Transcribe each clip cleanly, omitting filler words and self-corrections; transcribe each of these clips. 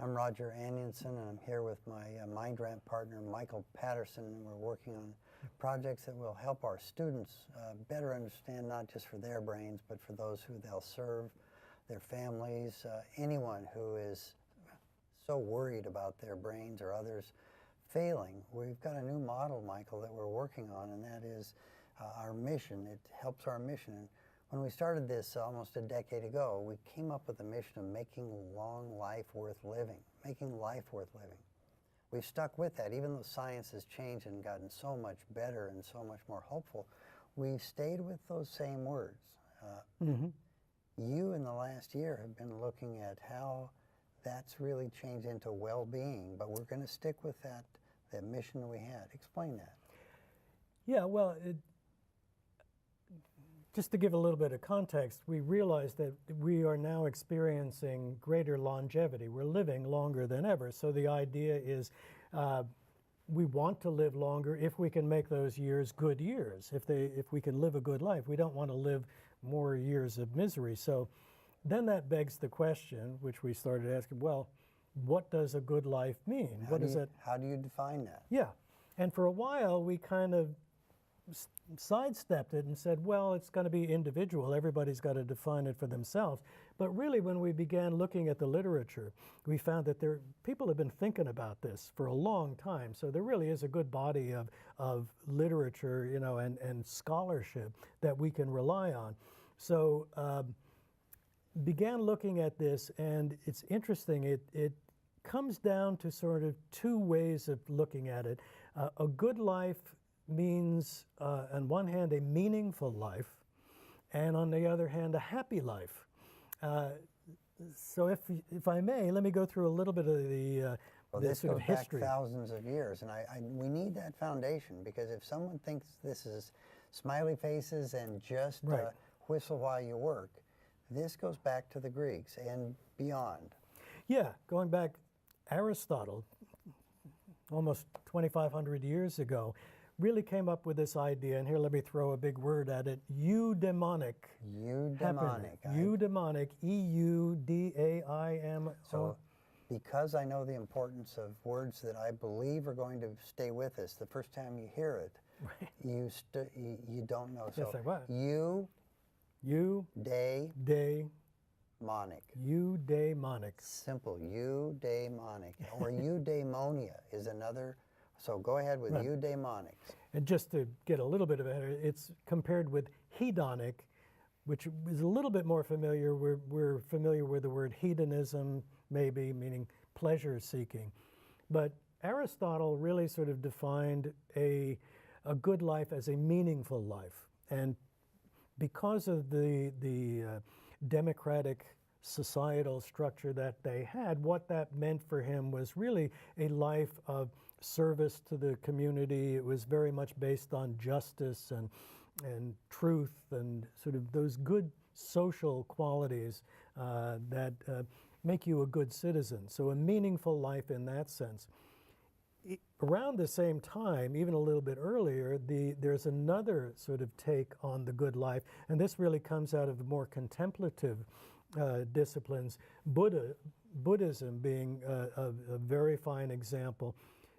I'm Roger Anionson, and I'm here with my Mind Ramp partner, Michael Patterson, and we're working on projects that will help our students better understand, not just for their brains, but for those who they'll serve, their families, anyone who is so worried about their brains or others failing. We've got a new model, Michael, that we're working on, and that is our mission. It helps our mission. And when we started this almost a decade ago, we came up with the mission of making long life worth living, making life worth living. We've stuck with that. Even though science has changed and gotten so much better and so much more hopeful, we've stayed with those same words. You, in the last year, have been looking at how that's really changed into well-being, but we're going to stick with that mission we had. Explain that. Yeah, well, just to give a little bit of context, we realize that we are now experiencing greater longevity. We're living longer than ever. So the idea is we want to live longer if we can make those years good years, if we can live a good life. We don't want to live more years of misery. So then that begs the question, which we started asking, well, what does a good life mean? How do you define that? Yeah. And for a while, we kind of sidestepped it and said, well, it's going to be individual. Everybody's got to define it for themselves. But really, when we began looking at the literature, we found that people have been thinking about this for a long time. So there really is a good body of literature, you know, and scholarship that we can rely on. So began looking at this, and it's interesting. It comes down to sort of two ways of looking at it. A good life means, on one hand, a meaningful life, and on the other hand, a happy life. So if I may, let me go through a little bit of the sort of history. Back thousands of years, and we need that foundation, because if someone thinks this is smiley faces and just whistle while you work, this goes back to the Greeks and beyond. Yeah, going back, Aristotle, almost 2,500 years ago, really came up with this idea, and here let me throw a big word at it, eudaimonic. Eudaimonic. Eudaimonic, E-U-D-A-I-M. So because I know the importance of words that I believe are going to stay with us, the first time you hear it, you don't know. Yes, So what? Eudaimonic. Eudaimonic. Simple, eudaimonic. Or eudaimonia is another. So go ahead with eudaimonic. And just to get a little bit of it, it's compared with hedonic, which is a little bit more familiar. We're familiar with the word hedonism, maybe, meaning pleasure seeking. But Aristotle really sort of defined a good life as a meaningful life. And because of the democratic societal structure that they had, what that meant for him was really a life of service to the community. It was very much based on justice and truth and sort of those good social qualities that make you a good citizen. So a meaningful life in that sense. Around the same time, even a little bit earlier, there's another sort of take on the good life, and this really comes out of the more contemplative disciplines, Buddhism being a very fine example.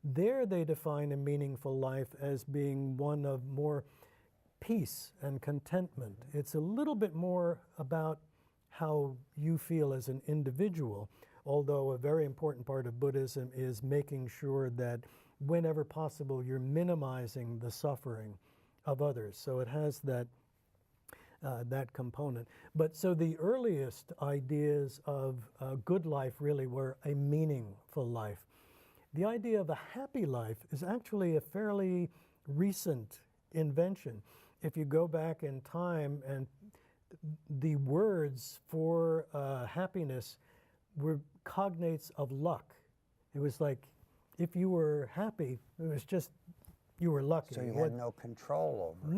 There they define a meaningful life as being one of more peace and contentment. It's a little bit more about how you feel as an individual, although a very important part of Buddhism is making sure that whenever possible you're minimizing the suffering of others. So it has that component. But so the earliest ideas of a good life really were a meaningful life. The idea of a happy life is actually a fairly recent invention. If you go back in time, and the words for happiness were cognates of luck. It was like if you were happy, it was just you were lucky. So you had no control over it.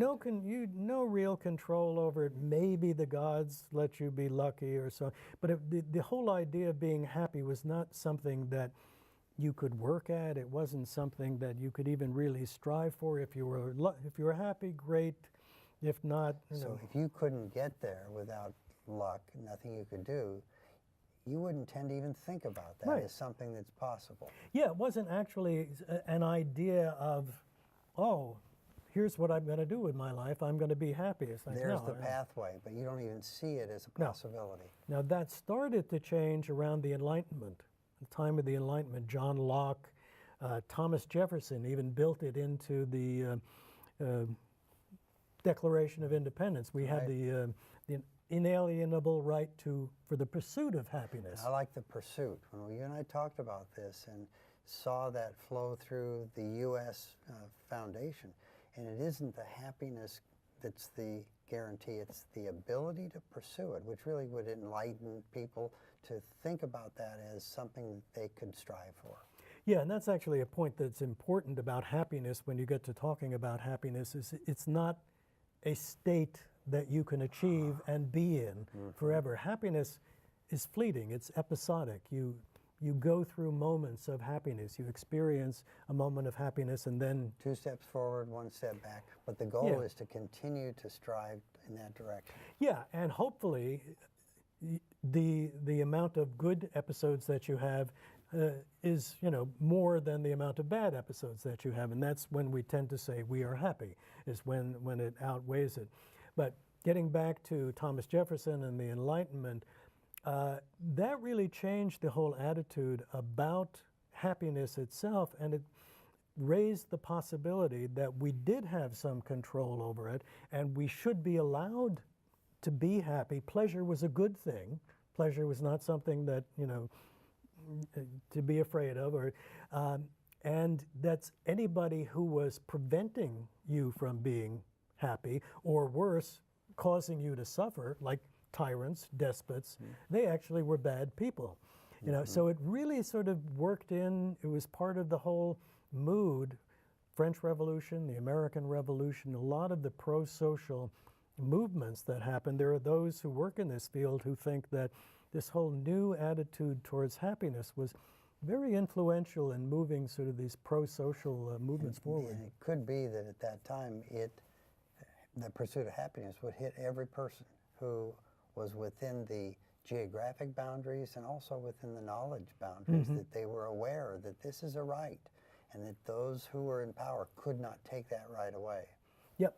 No real control over it. Maybe the gods let you be lucky or so. But the whole idea of being happy was not something that you could work at. It wasn't something that you could even really strive for. If you were happy, great. If not, so if you couldn't get there without luck, nothing you could do, you wouldn't tend to even think about that Right. as something that's possible. Yeah, it wasn't actually an idea of, oh, here's what I'm going to do with my life. I'm going to be happy. It's like, There's no, the pathway, but you don't even see it as a No. possibility. Now, that started to change around the Enlightenment, the time of the Enlightenment. John Locke, Thomas Jefferson even built it into the Declaration of Independence. We had Right. the inalienable right for the pursuit of happiness. I like the pursuit. When you and I talked about this and saw that flow through the U.S. Foundation, and it isn't the happiness that's the guarantee, it's the ability to pursue it, which really would enlighten people to think about that as something that they could strive for. Yeah, and that's actually a point that's important about happiness when you get to talking about happiness, is it's not a state that you can achieve and be in forever. Happiness is fleeting, it's episodic. You go through moments of happiness. You experience a moment of happiness and then 2 steps forward, 1 step back, but the goal Yeah. is to continue to strive in that direction. yeah, and hopefully the amount of good episodes that you have is more than the amount of bad episodes that you have, and that's when we tend to say we are happy, is when it outweighs it. But getting back to Thomas Jefferson and the Enlightenment, that really changed the whole attitude about happiness itself, and it raised the possibility that we did have some control over it, and we should be allowed to be happy. Pleasure was a good thing. Pleasure was not something that, to be afraid of, and that's anybody who was preventing you from being happy, or worse, causing you to suffer, like tyrants, despots, they actually were bad people. So it really sort of worked in, it was part of the whole mood, French Revolution, the American Revolution, a lot of the pro-social movements that happened. There are those who work in this field who think that this whole new attitude towards happiness was very influential in moving sort of these pro-social movements forward. And it could be that at that time, the pursuit of happiness would hit every person who was within the geographic boundaries and also within the knowledge boundaries, that they were aware that this is a right, and that those who were in power could not take that right away. Yep.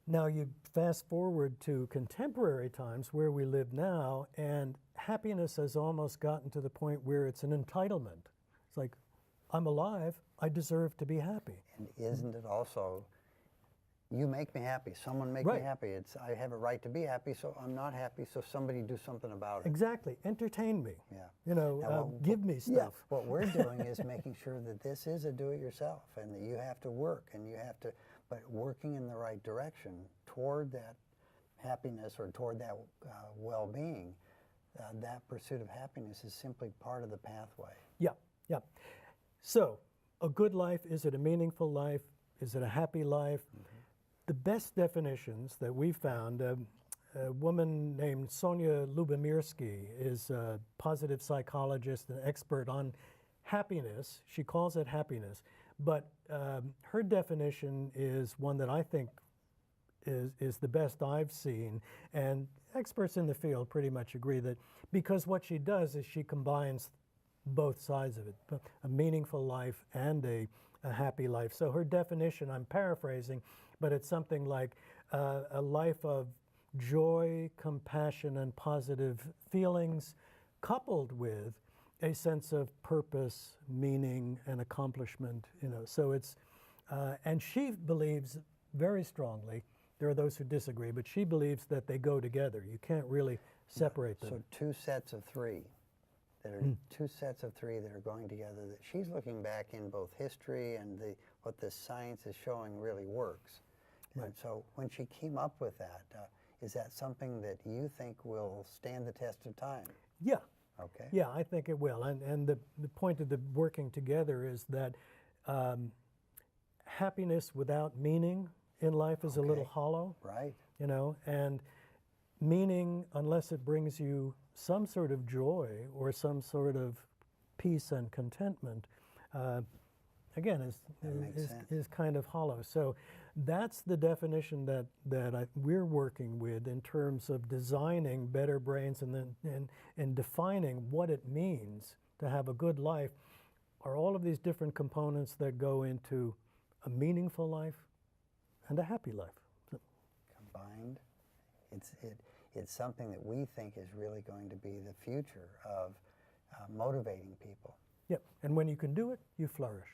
Now you fast forward to contemporary times where we live now, and happiness has almost gotten to the point where it's an entitlement. It's like, I'm alive, I deserve to be happy. And isn't it also, you make me happy, someone make Right. me happy. I have a right to be happy, so I'm not happy, so somebody do something about it. Exactly. Entertain me. Yeah. Now, give me stuff. Yeah, what we're doing is making sure that this is a do-it-yourself, and that you have to work, and you have to, but working in the right direction toward that happiness or toward that well-being, that pursuit of happiness is simply part of the pathway. Yeah, yeah. So, a good life, is it a meaningful life? Is it a happy life? The best definitions that we found, a woman named Sonia Lubomirsky is a positive psychologist and expert on happiness. She calls it happiness. But her definition is one that I think is the best I've seen. And experts in the field pretty much agree that, because what she does is she combines both sides of it, a meaningful life and a happy life. So her definition, I'm paraphrasing, but it's something like a life of joy, compassion, and positive feelings, coupled with a sense of purpose, meaning, and accomplishment. So it's, and she believes very strongly. There are those who disagree, but she believes that they go together. You can't really separate them. So two sets of three that are going together, that she's looking back in both history and what the science is showing really works. Right. And so when she came up with that, is that something that you think will stand the test of time? Yeah. Okay. Yeah, I think it will. And the point of the working together is that happiness without meaning in life is a little hollow. Right. And meaning, unless it brings you some sort of joy or some sort of peace and contentment, again, makes sense. is kind of hollow. So that's the definition that we're working with in terms of designing better brains and defining what it means to have a good life, are all of these different components that go into a meaningful life and a happy life. Combined, it's something that we think is really going to be the future of motivating people. Yep, and when you can do it, you flourish.